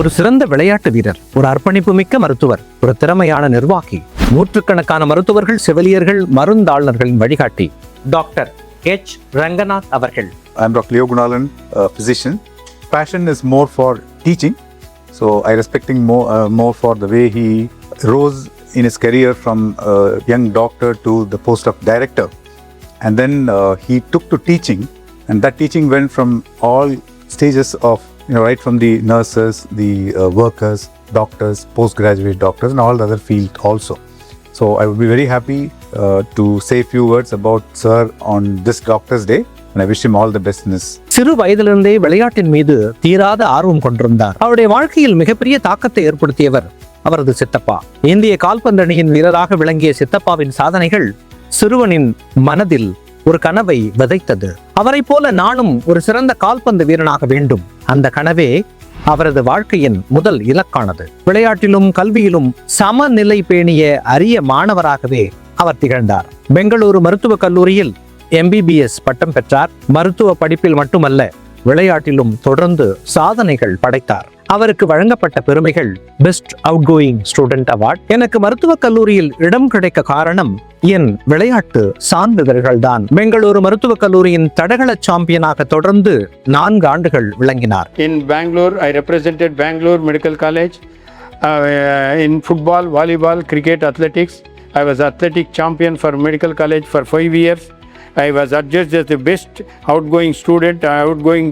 ஒரு சிறந்த விளையாட்டு வீரர், ஒரு அர்ப்பணிப்பு மிக்க மருத்துவர், ஒரு திறமையான நிர்வாகி, நூற்றுக்கணக்கான மருத்துவர்கள், செவிலியர்கள், மருந்தாளர்களின் வழிகாட்டி டாக்டர் எச். ரங்கநாத் அவர்கள். I'm Dr. Leo Gunalan, a physician. Passion is more for teaching, so I respect him more for the way he rose in his career from a young doctor to the post of director, and then he took to teaching, and that teaching went from all stages of, right from the nurses, the workers, doctors, postgraduate doctors, and all the other field also. So I would be very happy to say a few words about sir on this Doctor's Day, and I wish him all the best in his. சிறு வயதிலிருந்தே விளையாட்டின் மீது தீராத ஆர்வம் கொண்டிருந்தார். அவருடைய வாழ்க்கையில் மிகப்பெரிய தாக்கத்தை ஏற்படுத்தியவர் அவரது சித்தப்பா. இந்திய கால்பந்து அணியின் வீரராக விளங்கிய சித்தப்பாவின் சாதனைகள் சிறுவனின் மனதில் ஒரு கனவை விதைத்தது. அவரை போல நானும் ஒரு சிறந்த கால்பந்து வீரனாக வேண்டும். அந்த கனவே அவரது வாழ்க்கையின் முதல் இலக்கானது. விளையாட்டிலும் கல்வியிலும் சமநிலை பேணிய அரிய மாணவராகவே அவர் திகழ்ந்தார். பெங்களூரு மருத்துவக் கல்லூரியில் MBBS பட்டம் பெற்றார். மருத்துவ படிப்பில் மட்டுமல்ல, விளையாட்டிலும் தொடர்ந்து சாதனைகள் படைத்தார். அவருக்கு வழங்கப்பட்ட பெருமைகள் பெஸ்ட் அவுட்கோயிங் ஸ்டூடெண்ட் அவார்ட். எனக்கு மருத்துவக் கல்லூரியில் இடம் கிடைக்க காரணம் என் விளையாட்டு சான்றிதழ்கள் தான். பெங்களூரு மருத்துவக் கல்லூரியின் தடகள சாம்பியனாக தொடர்ந்து 4 ஆண்டுகள் விளங்கினார். In Bangalore, I represented Bangalore Medical College in football, volleyball, cricket, athletics. I was athletic champion for Medical College for 5 years. I was adjudged as the best outgoing student, outgoing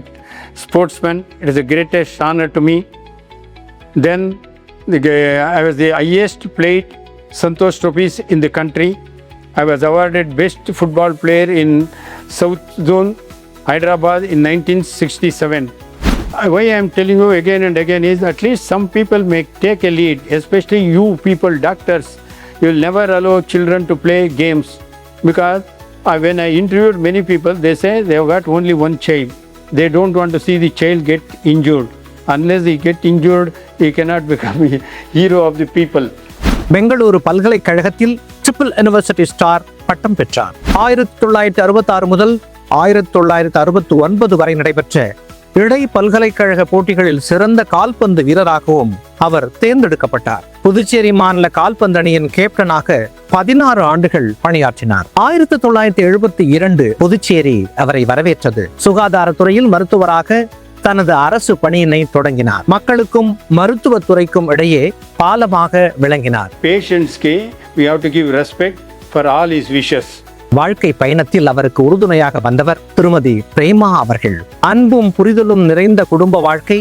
sportsman. It is the greatest honor to me. Then I was the highest played Santosh trophies in the country. I was awarded best football player in South Zone, Hyderabad in 1967. Why I am telling you again and again is at least some people may take a lead, especially you people, doctors. You will never allow children to play games, because when I interviewed many people, they say they have got only one child. They don't want to see the child get injured. Unless he get injured, he cannot become a hero of the people. Bengaluru பல்கலைக்கழகத்தில் triple university star பட்டம் பெற்றார். 1966 முதல் 1969 வரை நடைபெற்ற இடை பல்கலைக்கழக போட்டிகளில் சிறந்த கால்பந்து வீரராகவும் அவர் தேர்ந்தெடுக்கப்பட்டார். புதுச்சேரி மாநில கால்பந்து அணியின் கேப்டனாக 16 ஆண்டுகள் பணியாற்றினார். 1972 புதுச்சேரி அவரை வரவேற்றது. சுகாதாரத்துறையில் மருத்துவராக தனது அரசு பணியினை தொடங்கினார். மக்களுக்கும் மருத்துவத்துறைக்கும் இடையே பாலமாக விளங்கினார். Patients-க்கு we have to give respect for all his wishes. வாழ்க்கை பயணத்தில் அவருக்கு உறுதுணையாக வந்தவர் திருமதி பிரேமா அவர்கள். அன்பும் புரிதலும் நிறைந்த குடும்ப வாழ்க்கை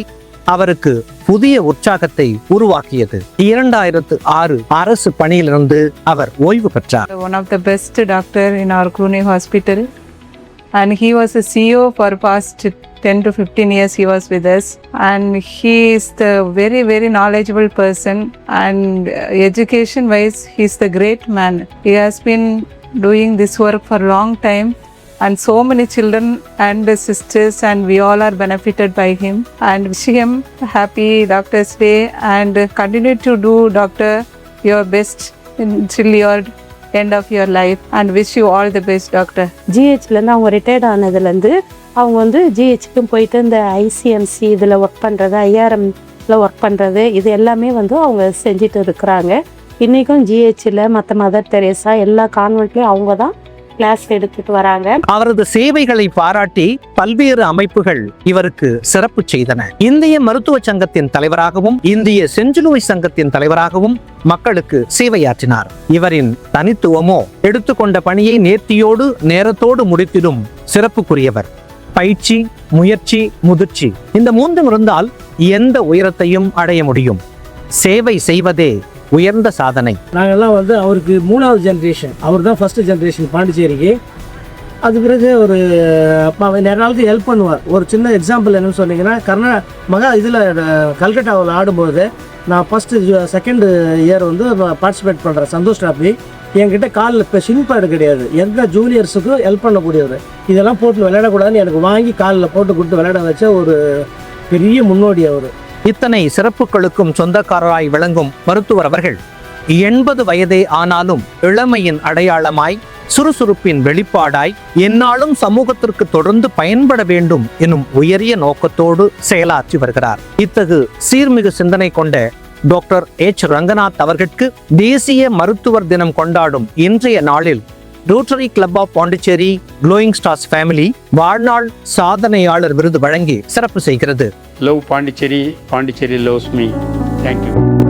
அவருக்கு புதிய உற்சாகத்தை உருவாக்கியது. 2006 அரசு பணியிலிருந்து அவர் ஓய்வு பெற்றார். One of the best doctor in our Pune hospital, and he was a CEO for past 10 to 15 years. He was with us, and he is the very knowledgeable person, and education wise he is the great man. He has been doing this work for a long time, and so many children and sisters and we all are benefited by him, and wish him happy Doctor's Day, and continue to do doctor your best until your end of your life, and wish you all the best doctor. GHலேருந்து அவங்க retired ஆனதுலேருந்து அவங்க வந்து GHக்கும் போயிட்டு இந்த ICMC இதில் work பண்ணுறது, IRMல work பண்ணுறது, இது எல்லாமே வந்து அவங்க செஞ்சுட்டு இருக்கிறாங்க. இன்றைக்கும் GHல மற்ற மதர் தெரேசா எல்லா கான்வென்ட்லேயும் அவங்க தான் கிளாஸ் எடுத்துட்டு வராங்க. அவரது சேவைகளை பாராட்டி பல்வேறு அமைப்புகள் இவருக்கு சிறப்பு செய்தன. இந்திய மருத்துவ சங்கத்தின் தலைவராகவும் இந்திய செஞ்சிலுவை சங்கத்தின் தலைவராகவும் மக்களுக்கு சேவையாற்றினார். இவரின் தனித்துவமோ எடுத்துக்கொண்ட பணியை நேர்த்தியோடு நேரத்தோடு முடித்திடும் சிறப்புக்குரியவர். பயிற்சி, முயற்சி, முதிர்ச்சி, இந்த 3 இருந்தால் எந்த உயரத்தையும் அடைய முடியும். சேவை செய்வதே உயர்ந்த சாதனை. நாங்கள்லாம் வந்து அவருக்கு 3வது ஜென்ரேஷன். அவர் தான் ஃபஸ்ட்டு ஜென்ரேஷன் பாண்டிச்சேரிக்கு. அது பிறகு ஒரு நிறைய நாளுக்கு ஹெல்ப் பண்ணுவார். ஒரு சின்ன எக்ஸாம்பிள் என்னன்னு சொன்னீங்கன்னா, இதில் கல்கட்டாவில் ஆடும்போது நான் செகண்ட் இயர் வந்து பார்ட்டிசிபேட் பண்ணுறேன் சந்தோஷ் டிராஃபி. என்கிட்ட காலில் இப்போ ஷின்பேடு கிடையாது. எந்த ஜூனியர்ஸுக்கும் ஹெல்ப் பண்ணக்கூடியவர். இதெல்லாம் போட்டு விளையாடக்கூடாதுன்னு எனக்கு வாங்கி காலில் போட்டு கொடுத்து விளையாட வச்ச ஒரு பெரிய முன்னோடி அவர். இத்தனை சிறப்புகளுக்கும் சொந்தக்காரராய் விளங்கும் மருத்துவர் அவர்கள் 80 வயதே ஆனாலும் இளமையின் அடையாளமாய் சுறுசுறுப்பின் வெளிப்பாடாய் எந்நாளும் சமூகத்திற்கு தொடர்ந்து பயன்பட வேண்டும் எனும் உயரிய நோக்கத்தோடு செயலாற்றி வருகிறார். இத்தகு சீர்மிகு சிந்தனை கொண்ட டாக்டர் எச். ரங்கநாத் அவர்களுக்கு தேசிய மருத்துவர் தினம் கொண்டாடும் இன்றைய நாளில் rotary club of Pondicherry glowing stars family வாழ்நாள் சாதனையாளர் விருது வழங்கி சிறப்பு செய்கிறது. Love Pondicherry, Pondicherry loves me. Thank you.